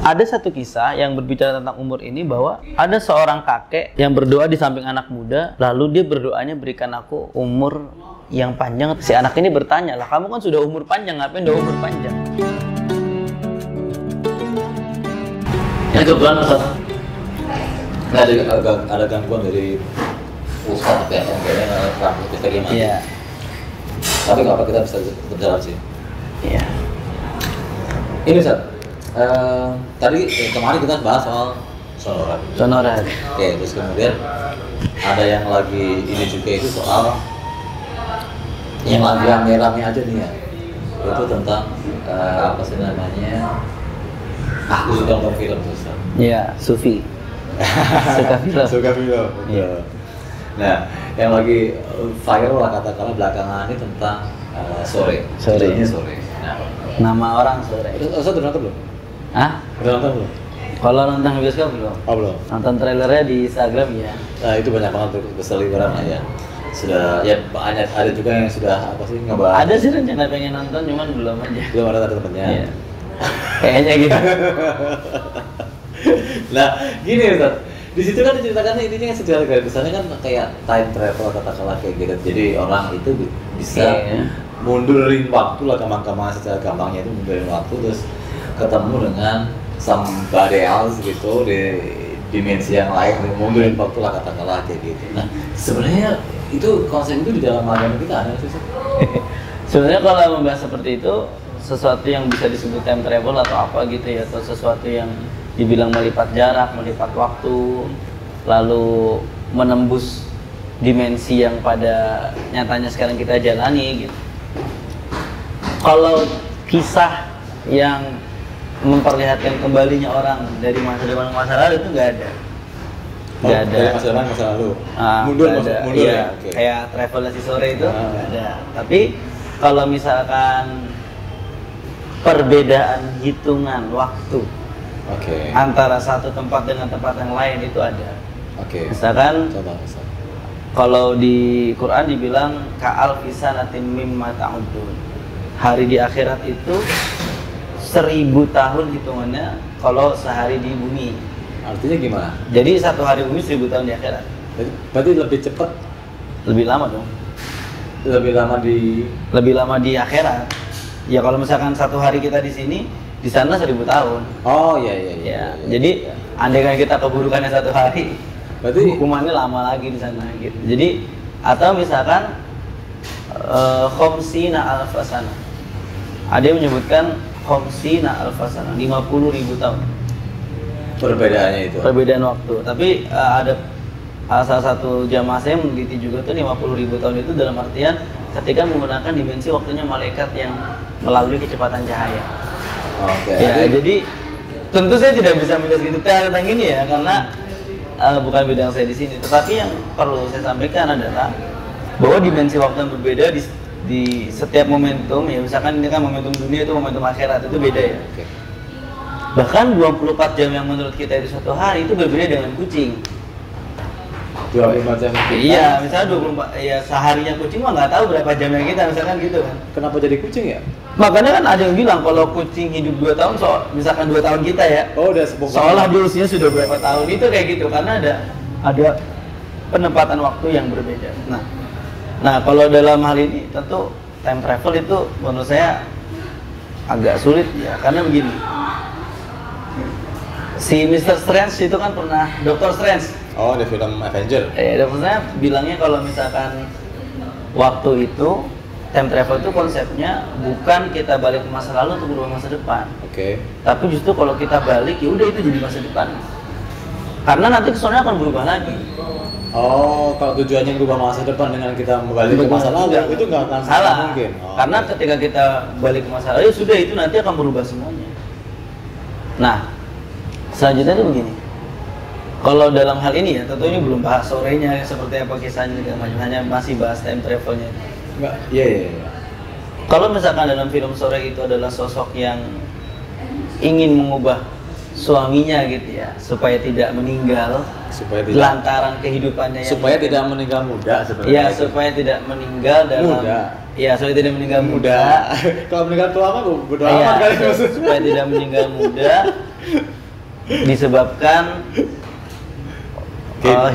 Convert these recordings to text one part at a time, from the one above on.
Ada satu kisah yang berbicara tentang umur ini bahwa ada seorang kakek yang berdoa di samping anak muda, lalu dia berdoanya berikan aku umur yang panjang. Si anak ini bertanya, lah kamu kan sudah umur panjang, ngapain udah umur panjang? Yang kebetulan Ustaz, ada gangguan dari Ustaz yang kayaknya rambut kita gimana? Iya. Tapi nggak apa, kita bisa berjalan sih. Iya. Ini Ustaz, tadi kemarin kita bahas soal sonoran. Sonoran. Oke, terus kemudian ada yang lagi ini juga itu soal yang lagi rame-rame aja nih ya, itu tentang apa sih namanya? Aku suka nonton film Ustaz. Iya, Sufi. Suka film. Suka film. Iya. Nah, yang lagi viral lah katakanlah belakangan ini tentang sore. Sore. Judulnya sore. Nah, Nama orang sore. Ustaz udah nonton belum? Hah? Udah nonton belum? Kalau nonton bioskop belum? Oh belum. Nonton trailernya di Instagram ya. Nah, itu banyak banget tuh berseliweran lah ya. Sudah ya banyak, ada juga yang sudah apa sih ngebahas. Ada sih rencana pengen nonton, cuman belum aja. Belum ada temennya. Iya. Kayaknya gitu. Nah, gini Ustaz. Di situ kan diceritakan intinya sejarah garis besarnya kan kayak time travel katakanlah kayak gitu. Jadi orang itu bisa mundurin waktu lah, gampang-gampang secara gampangnya itu mundurin waktu terus ketemu dengan somebody else gitu di dimensi yang lain, mundurin waktu lah katakanlah kayak gitu. Nah, sebenarnya itu konsep itu di dalam agama kita ada sih. Sebenarnya kalau membahas seperti itu, sesuatu yang bisa disebut time travel atau apa gitu ya, atau sesuatu yang dibilang melipat jarak, melipat waktu, lalu menembus dimensi yang pada nyatanya sekarang kita jalani gitu. Kalau kisah yang memperlihatkan kembalinya orang dari masa depan ke masa lalu itu nggak ada. Nggak ada. Dari masa depan ke masa lalu. Mundur ada. Mundur Iya, ya. Okay. Kayak travelasi sore itu nggak ada. Tapi kalau misalkan perbedaan hitungan waktu antara satu tempat dengan tempat yang lain itu ada. Misalkan kalau di Quran dibilang ka'al fisanatin mimma ta'udun. Hari di akhirat itu 1000 tahun hitungannya kalau sehari di bumi. Artinya gimana? Jadi satu hari bumi 1000 tahun di akhirat. Berarti lebih cepat? Lebih lama dong. Lebih lama di akhirat. Ya kalau misalkan satu hari kita di sini, di sana 1000 tahun. Oh iya. Jadi andaikan kita keburukannya satu hari, berarti hukumannya lama lagi di sana gitu. Jadi atau misalkan khamsina alfasana. Ada yang menyebutkan khamsina alfasana, 50.000 tahun. Perbedaannya itu. Perbedaan waktu. Tapi ada salah satu jamaah saya meneliti juga tuh 50.000 tahun itu dalam artian ketika menggunakan dimensi waktunya malaikat yang melalui kecepatan cahaya. Ya, jadi tentu saya tidak bisa menjelaskan detail tentang ini ya karena bukan bidang saya di sini. Tetapi yang perlu saya sampaikan adalah bahwa dimensi waktu yang berbeda di setiap momentum ya, misalkan ini kan momentum dunia itu momentum akhirat itu beda ya. Bahkan 24 jam yang menurut kita itu satu hari itu berbeda dengan kucing. 24 jam kita? Iya, misalnya 24, ya seharinya kucing mah nggak tahu berapa jamnya kita, misalkan gitu kan. Kenapa jadi kucing ya? Makanya kan ada yang bilang kalau kucing hidup 2 tahun, misalkan 2 tahun kita ya, udah sebongkar. Seolah dia usianya sudah berapa tahun, itu kayak gitu, karena ada penempatan waktu yang berbeda. Nah kalau dalam hal ini tentu time travel itu menurut saya agak sulit ya, karena begini. Si Mr. Strange itu kan pernah, Dr. Strange. Oh, di film Avenger. Dr. Strange bilangnya kalau misalkan waktu itu time travel itu konsepnya bukan kita balik ke masa lalu untuk berubah masa depan. Tapi justru kalau kita balik ya udah itu jadi masa depan. Karena nanti kesannya akan berubah lagi. Oh, kalau tujuannya berubah masa depan dengan kita balik ke masa lalu itu nggak akan salah. Mungkin. Karena ketika kita balik ke masa lalu ya sudah itu nanti akan berubah semuanya. Nah, selanjutnya itu begini. Kalau dalam hal ini ya, tentunya belum bahas sorenya seperti apa kisahnya dan macam, hanya masih bahas time travelnya. Enggak, iya. Kalau misalkan dalam film Sore itu adalah sosok yang ingin mengubah suaminya gitu ya, supaya tidak meninggal, lantaran kehidupannya yang supaya tidak meninggal muda sebenarnya. Iya, supaya tidak meninggal dalam Iya, supaya tidak meninggal muda. Kalau meninggal tua mah bodo amat kali. Supaya tidak meninggal muda, disebabkan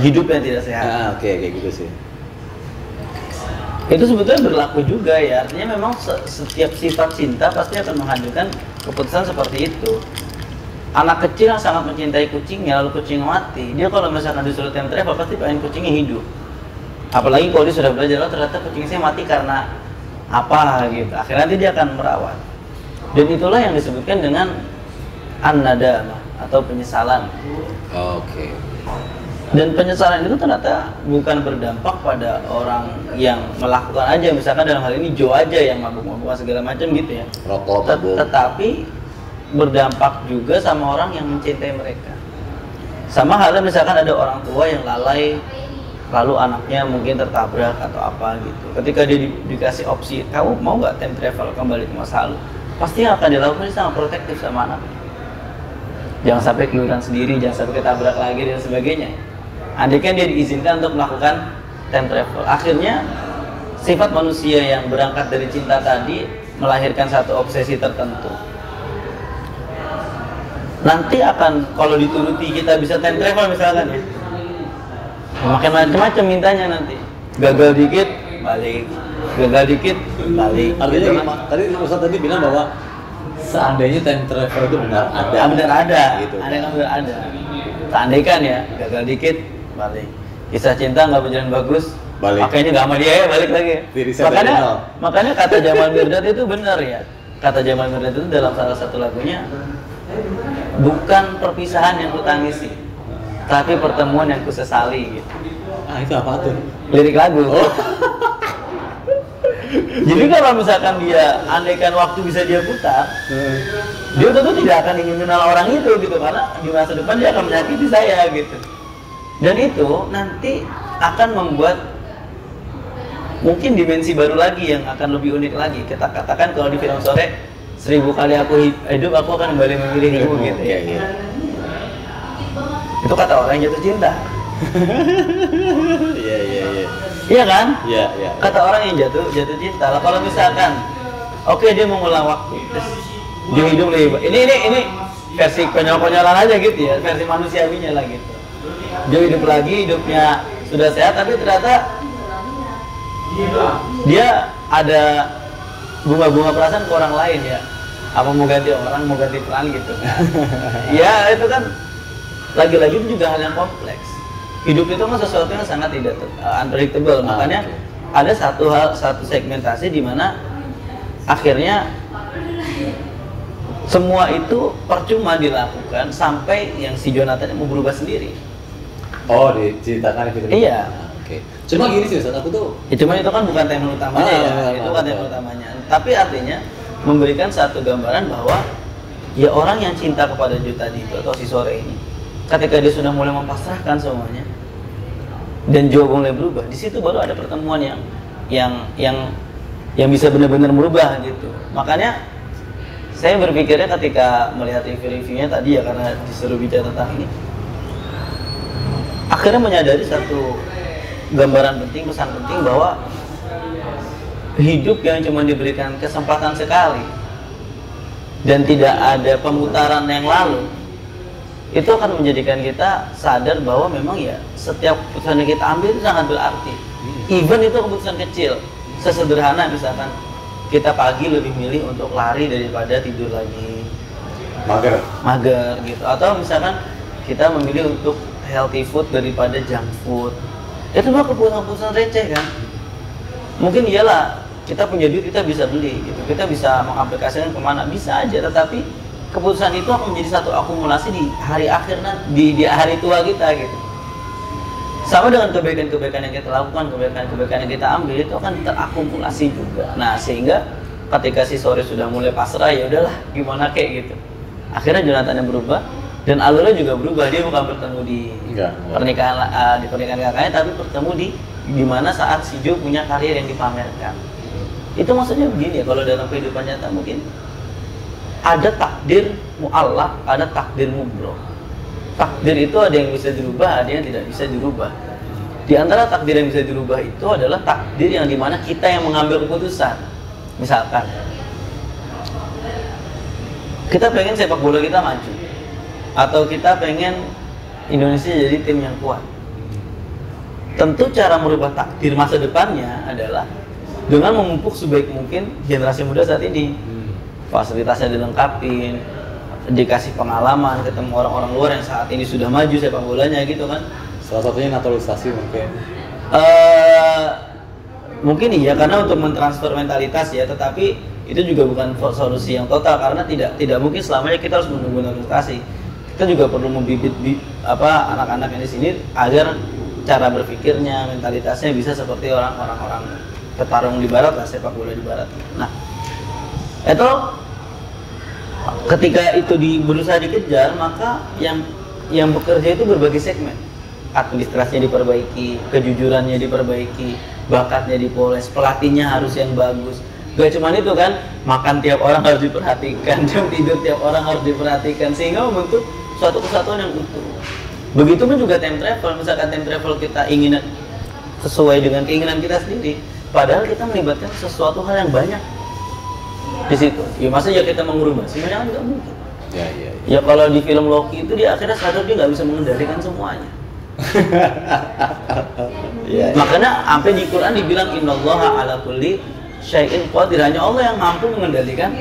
hidup yang tidak sehat. Oke, kayak gitu sih. Itu sebetulnya berlaku juga ya, artinya memang setiap sifat cinta pasti akan menghadirkan keputusan seperti itu. Anak kecil yang sangat mencintai kucingnya, lalu kucing mati, dia kalau misalkan disuruh time travel pasti pengen kucingnya hidup. Apalagi kalau dia sudah belajar, oh ternyata kucing saya mati karena apa gitu, akhirnya nanti dia akan merawat. Dan itulah yang disebutkan dengan an-nadamah atau penyesalan. Oke. Dan penyesalan itu ternyata bukan berdampak pada orang yang melakukan aja, misalkan dalam hal ini Joe aja yang mabuk-mabukan segala macam gitu ya. Rokok, mabuk. Tetapi berdampak juga sama orang yang mencintai mereka. Sama halnya misalkan ada orang tua yang lalai, lalu anaknya mungkin tertabrak atau apa gitu. Ketika dia dikasih opsi, kamu mau nggak time travel kembali ke masa lalu? Pasti yang akan dilakukan dia sangat protektif sama anaknya. Jangan sampai keluyuran sendiri, jangan sampai ketabrak lagi dan sebagainya. Andai kan dia diizinkan untuk melakukan time travel, akhirnya sifat manusia yang berangkat dari cinta tadi melahirkan satu obsesi tertentu. Nanti akan, kalau dituruti kita bisa time travel misalkan ya, makin macam-macam mintanya nanti. Gagal dikit, balik. Gagal dikit, balik. Artinya tadi Ustaz tadi bilang bahwa seandainya time travel itu benar ada. Benar ada, gitu. Benar ada. Seandainya ya, gagal dikit, balik. Kisah cinta nggak berjalan bagus, balik. Makanya nggak sama dia ya, balik lagi. Makanya kata Jamal Mirdad itu benar ya. Kata Jamal Mirdad itu dalam salah satu lagunya, bukan perpisahan yang kutangisi, tapi pertemuan yang kusesali gitu. Itu apa tuh? Lirik lagu. Oh. Jadi kalau misalkan dia andaikan waktu bisa dia putar, dia tentu tidak akan ingin kenal orang itu gitu, karena di masa depan dia akan menyakiti saya gitu. Dan itu nanti akan membuat mungkin dimensi baru lagi yang akan lebih unik lagi. Kita katakan kalau di film Sore, 1000 kali aku hidup aku akan kembali memilihmu gitu ya. Itu kata orang yang jatuh cinta. Iya. Iya kan? Iya. Kata orang yang jatuh cinta. Lah kalau misalkan oke, dia mau ngulang waktu, terus dia hidup lebih baik. Ini versi konyol-konyolan aja gitu ya, versi manusiawinya lah gitu. Dia hidup lagi, hidupnya sudah sehat, tapi ternyata dia ada bunga-bunga perasaan ke orang lain ya. Apa mau ganti orang, mau ganti peran gitu. Ya itu kan lagi-lagi itu juga hal yang kompleks. Hidup itu kan sesuatu yang sangat tidak unpredictable. Makanya ada satu segmentasi di mana akhirnya semua itu percuma dilakukan sampai yang si Jonathan mau berubah sendiri. Oh, diceritakan itu. Iya. Oke. Cuma gini sih Ustaz, aku tuh cuma itu kan bukan tema utamanya itu kan tema utamanya. Tapi artinya memberikan satu gambaran bahwa ya orang yang cinta kepada Joe tadi itu atau si Sore ini, ketika dia sudah mulai mempasrahkan semuanya dan Joe mulai berubah, di situ baru ada pertemuan yang bisa benar-benar merubah gitu. Makanya saya berpikirnya ketika melihat review-reviewnya tadi ya, karena disuruh bicara tentang ini, akhirnya menyadari satu gambaran penting, pesan penting bahwa hidup yang cuma diberikan kesempatan sekali dan tidak ada pemutaran yang lalu, itu akan menjadikan kita sadar bahwa memang ya setiap keputusan yang kita ambil itu sangat berarti. Even itu keputusan kecil, sesederhana misalkan kita pagi lebih milih untuk lari daripada tidur lagi mager gitu, atau misalkan kita memilih untuk healthy food daripada junk food. Itu mah keputusan-keputusan receh kan. Mungkin iyalah kita punya duit, kita bisa beli gitu, kita bisa mengaplikasikan kemana, bisa aja. Tetapi keputusan itu akan menjadi satu akumulasi di hari akhir nanti, di hari tua kita gitu. Sama dengan kebaikan-kebaikan yang kita lakukan, kebaikan-kebaikan yang kita ambil itu akan terakumulasi juga. Nah sehingga ketika si Sore sudah mulai pasrah, ya udahlah gimana kayak gitu. Akhirnya Jonathan yang berubah dan alurnya juga berubah. Dia bukan bertemu di pernikahan kakaknya, tapi bertemu di mana saat si Joe punya karir yang dipamerkan. Itu maksudnya begini ya, kalau dalam kehidupan nyata mungkin ada takdir mu'allaq, ada takdir mubroh. Takdir itu ada yang bisa dirubah, ada yang tidak bisa dirubah. Di antara takdir yang bisa dirubah itu adalah takdir yang dimana kita yang mengambil keputusan. Misalkan kita pengen sepak bola kita maju, atau kita pengen Indonesia jadi tim yang kuat. Tentu cara merubah takdir masa depannya adalah dengan memupuk sebaik mungkin generasi muda saat ini. Fasilitasnya dilengkapin, dikasih pengalaman, ketemu orang-orang luar yang saat ini sudah maju sepak bolanya gitu kan. Salah satunya naturalisasi mungkin. Mungkin iya, karena untuk mentransfer mentalitas ya, tetapi itu juga bukan solusi yang total, karena tidak mungkin selamanya kita harus menunggu naturalisasi. Kita juga perlu membibit anak-anak yang di sini agar cara berpikirnya, mentalitasnya bisa seperti orang-orang petarung di barat lah, sepak bola di barat. Nah, itu ketika itu berusaha dikejar, maka yang bekerja itu berbagai segmen. Administrasinya diperbaiki, kejujurannya diperbaiki, bakatnya dipoles, pelatihnya harus yang bagus. Gak cuma itu kan, makan tiap orang harus diperhatikan, jam tidur tiap orang harus diperhatikan, sehingga membentuk suatu kesatuan yang utuh. Begitupun juga time travel, misalkan time travel kita ingin sesuai dengan keinginan kita sendiri, padahal kita melibatkan sesuatu hal yang banyak di situ. Ya masa ya kita mengubah, sebenarnya kan nggak mungkin. Ya kalau di film Loki itu dia akhirnya sadar dia nggak bisa mengendalikan semuanya. Makanya sampai di Quran dibilang innallaha ala kulli syai'in qadir, hanya Allah yang mampu mengendalikan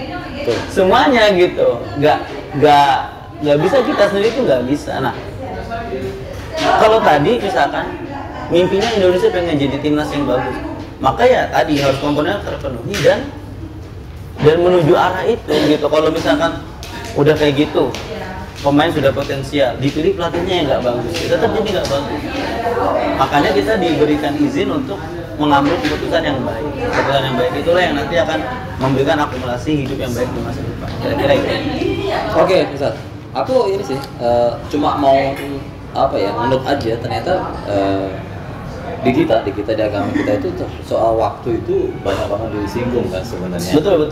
semuanya gitu. Nggak bisa kita sendiri itu nggak bisa. Nah, kalau tadi misalkan mimpinya Indonesia pengen jadi timnas yang bagus, maka ya tadi harus komponen terpenuhi dan menuju arah itu gitu. Kalau misalkan udah kayak gitu, pemain sudah potensial, dipilih pelatihnya yang nggak bagus, ya tetap jadi nggak bagus. Makanya kita diberikan izin untuk mengambil keputusan yang baik. Keputusan yang baik itulah yang nanti akan memberikan akumulasi hidup yang baik di masa depan. Kira-kira itu. Oke, Ustaz. Aku ini sih cuma mau menurut aja ternyata di kita di agama kita itu soal waktu itu banyak banget disinggung kan sebenarnya. Betul.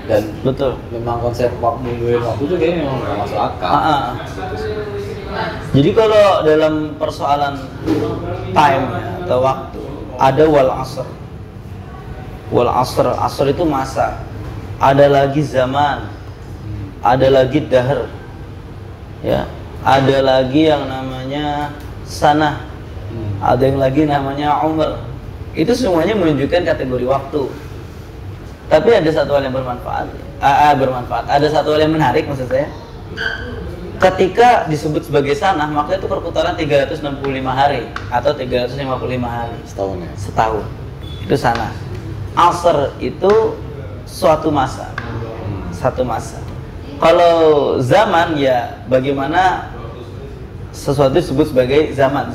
Dan betul. Memang konsep mundurin waktu itu kayaknya memang nggak masuk akal. Jadi kalau dalam persoalan time ya, atau waktu, ada wal asr itu masa, ada lagi zaman, ada lagi dahr, ya, ada lagi yang namanya sanah, ada yang lagi namanya umr. Itu semuanya menunjukkan kategori waktu. Tapi ada satu hal yang bermanfaat. Ada satu hal yang menarik maksud saya. Ketika disebut sebagai sanah, maka itu perputaran 365 hari atau 355 hari. Setahun. Itu sanah. Asr itu suatu masa. Satu masa. Kalau zaman ya bagaimana sesuatu disebut sebagai zaman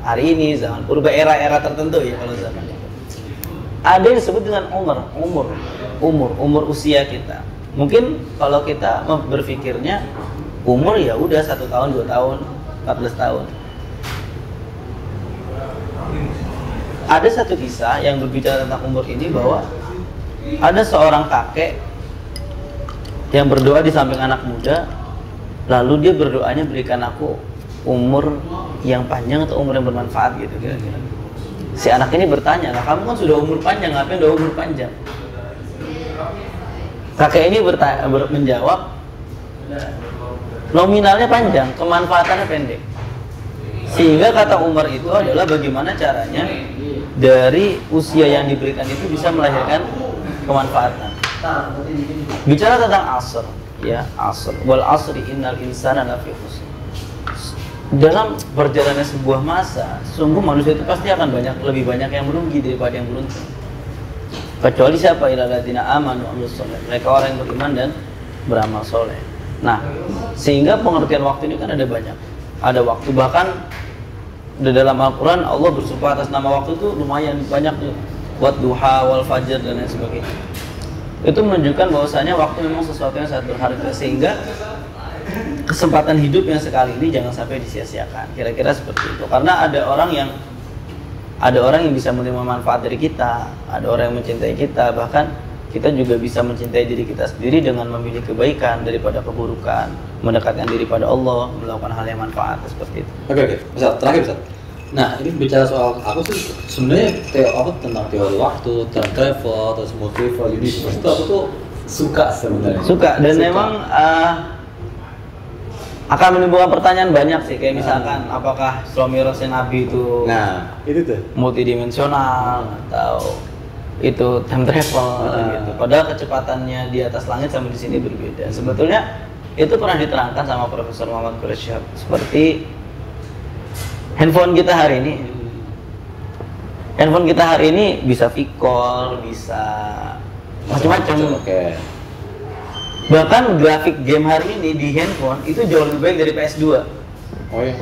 hari ini, zaman purba, era tertentu ya kalau zaman itu. Ada yang disebut dengan umur usia kita. Mungkin kalau kita berpikirnya umur ya udah 1 tahun, 2 tahun, 14 tahun. Ada satu kisah yang berbicara tentang umur ini, bahwa ada seorang kakek yang berdoa di samping anak muda, lalu dia berdoanya berikan aku umur yang panjang atau umur yang bermanfaat gitu kira-kira. Si anak ini bertanya, nah kamu kan sudah umur panjang, ngapain udah umur panjang? Kakek ini menjawab, nominalnya panjang, kemanfaatannya pendek. Sehingga kata Umar itu adalah bagaimana caranya dari usia yang diberikan itu bisa melahirkan kemanfaatan. Bicara tentang asr, ya asr, wal asri innal insana lafi khusr. Dalam berjalannya sebuah masa, sungguh manusia itu pasti akan lebih banyak yang merugi daripada yang beruntung. Kecuali siapa? Ilal ladzina amanu wa amilus sholih, mereka orang yang beriman dan beramal soleh. Nah, sehingga pengertian waktu ini kan ada banyak. Ada waktu, bahkan di dalam Al-Quran Allah bersumpah atas nama waktu itu lumayan banyak nih. Wad duha wal fajr dan lain sebagainya. Itu menunjukkan bahwasanya waktu memang sesuatu yang sangat berharga, sehingga kesempatan hidup yang sekali ini jangan sampai disia-siakan. Kira-kira seperti itu. Karena ada orang yang bisa menerima manfaat dari kita, ada orang yang mencintai kita, bahkan kita juga bisa mencintai diri kita sendiri dengan memilih kebaikan daripada keburukan, mendekatkan diri pada Allah, melakukan hal yang manfaat seperti itu. Oke. Ustaz, terakhir Ustaz. Nah, ini bicara soal, aku sih sebenarnya tentang teori waktu, time travel, terus multiverse, universe itu aku tuh suka sebenarnya. Suka dan memang akan menimbulkan pertanyaan banyak sih, kayak misalkan apakah suami Rasul Nabi itu itu tuh multidimensional atau itu time travel gitu. Padahal kecepatannya di atas langit sama di sini berbeda. Sebetulnya itu pernah diterangkan sama Profesor Muhammad Quraisyhab seperti handphone kita hari ini. Handphone kita hari ini bisa V-call, bisa macam-macam. Oke. Bahkan grafik game hari ini di handphone itu jauh lebih baik dari PS2. Oh ya.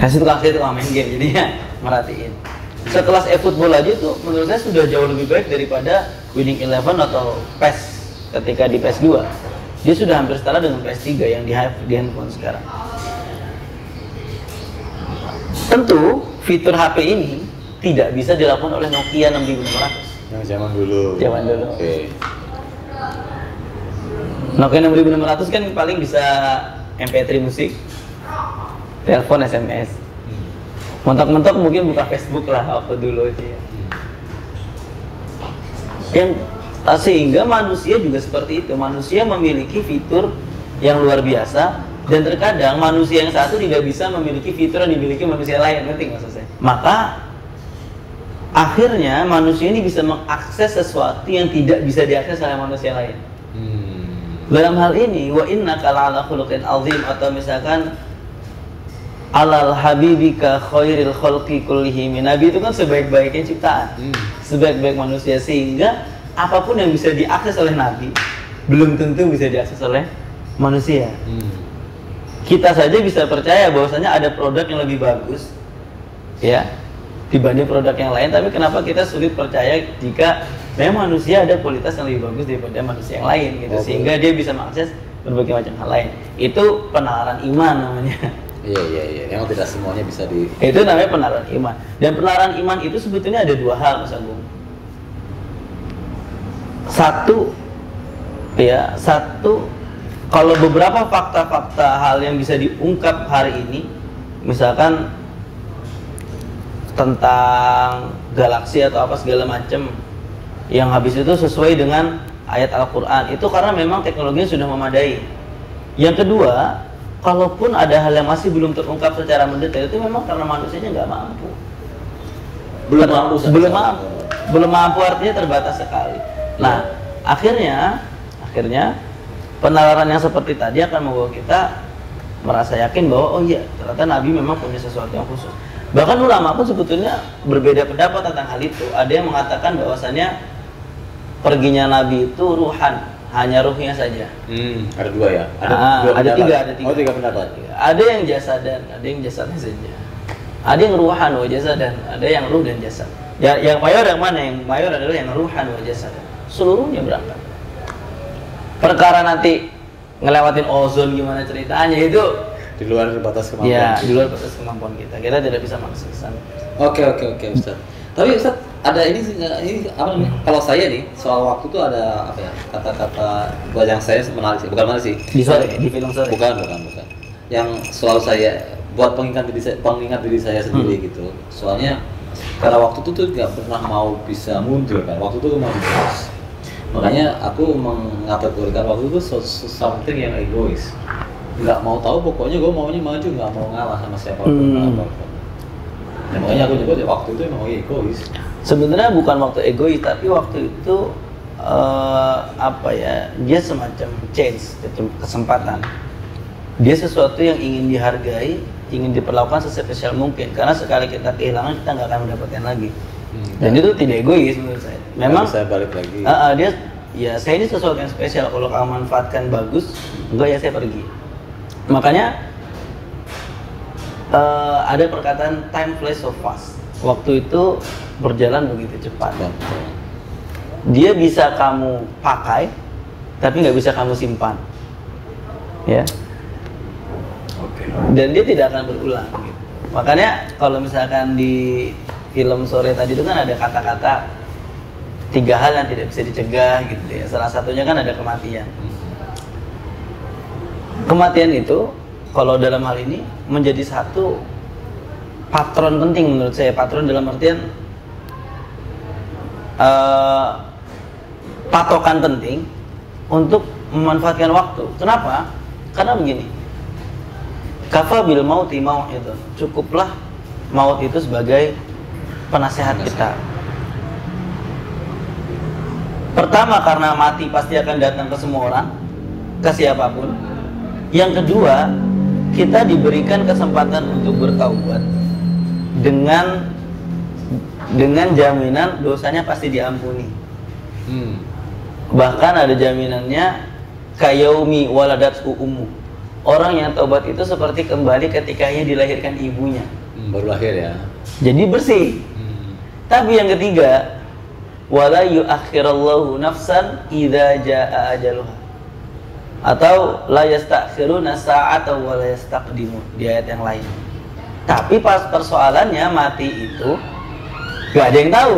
Kasih tukang main game, jadinya merhatiin. Sekelas e-football aja tuh menurut saya sudah jauh lebih baik daripada Winning Eleven atau PES ketika di PS2. Dia sudah hampir setara dengan PS3 yang di handphone sekarang. Tentu fitur HP ini tidak bisa dilakukan oleh Nokia 6600. Yang zaman dulu. Zaman dulu. Oke. Nokia 6600 kan paling bisa MP3 musik, telepon, SMS. Mentok-mentok mungkin buka Facebook lah waktu dulu itu ya. Yang sehingga manusia juga seperti itu. Manusia memiliki fitur yang luar biasa dan terkadang manusia yang satu tidak bisa memiliki fitur yang dimiliki manusia lain. Ngerti maksud saya? Maka akhirnya manusia ini bisa mengakses sesuatu yang tidak bisa diakses oleh manusia lain. Dalam hal ini wa innaka la'ala khuluqin azim, atau misalkan alal habibika khairil khalqi kullihim. Nabi itu kan sebaik-baiknya ciptaan, sebaik-baik manusia, sehingga apapun yang bisa diakses oleh Nabi belum tentu bisa diakses oleh manusia. Kita saja bisa percaya bahwasanya ada produk yang lebih bagus ya dibanding produk yang lain, tapi kenapa kita sulit percaya jika memang manusia ada kualitas yang lebih bagus daripada manusia yang lain gitu, sehingga dia bisa mengakses berbagai macam hal lain. Itu penalaran iman namanya. Iya. Emang tidak semuanya bisa di. Itu namanya penalaran iman. Dan penalaran iman itu sebetulnya ada dua hal, Mas Agung. Satu, kalau beberapa fakta-fakta hal yang bisa diungkap hari ini, misalkan tentang galaksi atau apa segala macam, yang habis itu sesuai dengan ayat Al-Quran, itu karena memang teknologinya sudah memadai. Yang kedua, kalaupun ada hal yang masih belum terungkap secara mendetail, itu memang karena manusianya nggak mampu. Belum mampu artinya terbatas sekali. Nah, akhirnya penalaran yang seperti tadi akan membawa kita merasa yakin bahwa oh iya, ternyata Nabi memang punya sesuatu yang khusus. Bahkan ulama pun sebetulnya berbeda pendapat tentang hal itu. Ada yang mengatakan bahwasannya perginya Nabi itu ruhan, hanya ruhnya saja. Ada dua ya? Ada tiga. Oh, tiga pendapat. Ada yang jasadan, ada yang jasadnya saja. Ada yang ruhan wa jasadan, ada yang ruh dan jasad. Ya, yang mayor yang mana? Yang mayor adalah yang ruhan wa jasadan. Seluruhnya berangkat. Perkara nanti ngelewatin ozon gimana ceritanya itu di luar batas kemampuan. Ya, di luar batas kemampuan kita. Kita tidak bisa mengakses ke sana. Oke, Ustaz. Tapi Ustaz, ada ini apa namanya? Kalau saya nih soal waktu tuh ada apa ya? Kata-kata buat yang saya menarik sih, bukan menarik sih. Di sore, di film sore. Bukan. Yang selalu saya buat pengingat diri saya sendiri gitu. Soalnya karena waktu itu tuh nggak pernah mau bisa mundur kan. Waktu itu mau terus. Makanya aku mengategorikan waktu itu something yang egois. Nggak mau tahu, pokoknya gue maunya maju, nggak mau ngalah sama siapapun. Ya, makanya aku juga waktu itu emang egois. Sebenarnya bukan waktu egois, tapi waktu itu dia semacam chance, kesempatan. Dia sesuatu yang ingin dihargai, ingin diperlakukan sespesial mungkin. Karena sekali kita kehilangan, kita nggak akan mendapatkan lagi. Dan itu tidak egois menurut saya. Memang saya balik lagi. Saya ini sesuatu yang spesial. Kalau kamu manfaatkan bagus, enggak ya saya pergi. Makanya ada perkataan time flies so fast. Waktu itu berjalan begitu cepat. Dia bisa kamu pakai, tapi nggak bisa kamu simpan. Ya. Dan dia tidak akan berulang. Gitu. Makanya kalau misalkan di film sore tadi itu kan ada kata-kata 3 hal yang tidak bisa dicegah gitu ya. Salah satunya kan ada kematian. Kematian itu kalau dalam hal ini menjadi satu patron penting menurut saya. Patron dalam artian patokan penting untuk memanfaatkan waktu. Kenapa? Karena begini, kafa bil mauti mau'idun, cukuplah maut itu sebagai penasehat kita. Pertama, karena mati pasti akan datang ke semua orang, ke siapapun. Yang kedua, kita diberikan kesempatan untuk bertaubat dengan jaminan dosanya pasti diampuni. Bahkan ada jaminannya kayaumi waladatku ummu. Orang yang taubat itu seperti kembali ketika ia dilahirkan ibunya. Baru lahir ya. Jadi bersih. Tapi yang ketiga, wala yuakhirallahu nafsan idza jaa ajaluha. Atau la yastakhiruna sa'atan wa la yastaqdimun di ayat yang lain. Tapi pas persoalannya mati itu gak ada yang tahu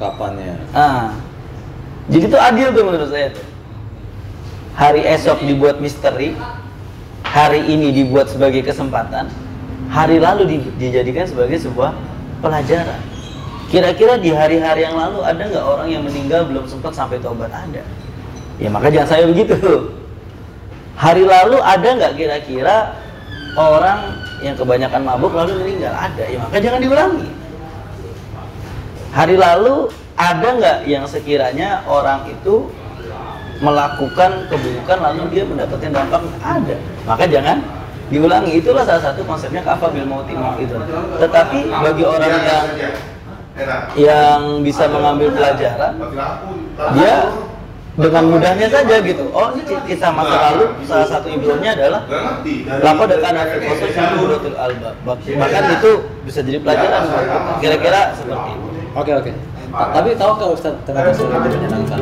Kapannya. Jadi itu adil tuh menurut saya tuh. Hari esok dibuat misteri, hari ini dibuat sebagai kesempatan, hari lalu dijadikan sebagai sebuah pelajaran. Kira-kira di hari-hari yang lalu ada nggak orang yang meninggal belum sempat sampai taubat? Ada. Ya maka jangan saya begitu. Hari lalu ada nggak kira-kira orang yang kebanyakan mabuk lalu meninggal? Ada. Ya maka jangan diulangi. Hari lalu ada nggak yang sekiranya orang itu melakukan keburukan lalu dia mendapatkan dampak? Ada. Maka jangan diulangi. Itulah salah satu konsepnya kafa bil mauti itu. Tetapi bagi orang yang bisa mengambil pelajaran, dia dengan mudahnya saja gitu. Oh, ini kisah masa lalu, salah satu ibrahnya adalah laqad kana fi qasasihim ibratun albab. Bahkan itu bisa jadi pelajaran. Kira-kira seperti itu. Oke. Tapi tahu nggak Ustaz, kenapa surga itu menyenangkan?